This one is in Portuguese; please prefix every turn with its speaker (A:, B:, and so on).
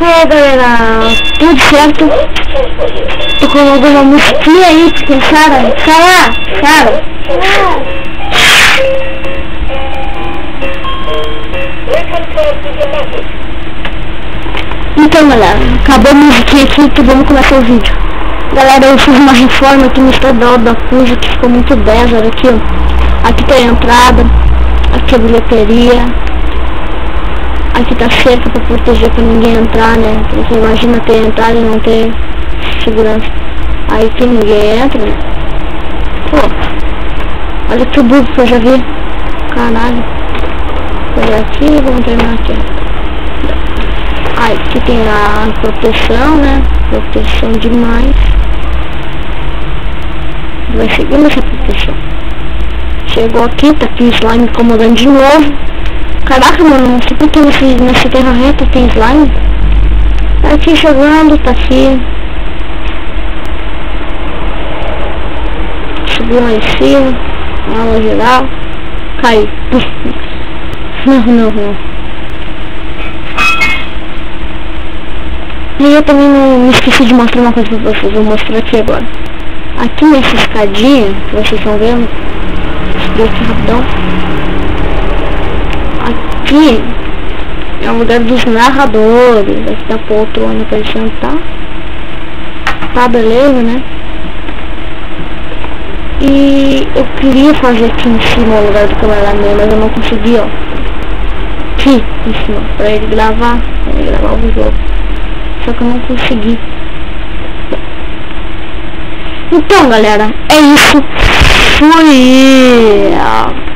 A: Aí galera, tudo certo? Tô colocando uma musiquinha aí, porque Sara, então galera, acabou a musiquinha aqui, então vamos começar o vídeo. Galera, eu fiz uma reforma aqui no estradal da Fuji, que ficou muito 10, olha aqui, ó. Aqui tem a entrada, aqui a bilheteria. Aqui tá cerca pra proteger pra ninguém entrar, né? Porque imagina ter entrada e não ter segurança. Aí que ninguém entra, né? Pô, olha que burro que eu já vi. Caralho. Olha aqui, vamos terminar aqui. Aí aqui tem a proteção, né? Proteção demais. Vai seguindo essa proteção. Chegou aqui, tá aqui o slime incomodando de novo. Caraca, mano, não sei porque nessa terra reta tem slime. Tá aqui chegando, tá aqui. Subiu lá em cima. Aula geral. Caiu. Não. E eu também não me esqueci de mostrar uma coisa pra vocês. Vou mostrar aqui agora. Aqui nessa escadinha, que vocês estão vendo. Subir aqui rapidão. Aqui é o lugar dos narradores. Aqui tá a poltrona pra ele sentar. Tá, beleza, né? E eu queria fazer aqui em cima o lugar do cameraman, mas eu não consegui, ó. Aqui em cima, pra ele gravar o jogo. Só que eu não consegui. Então galera, é isso. Fui!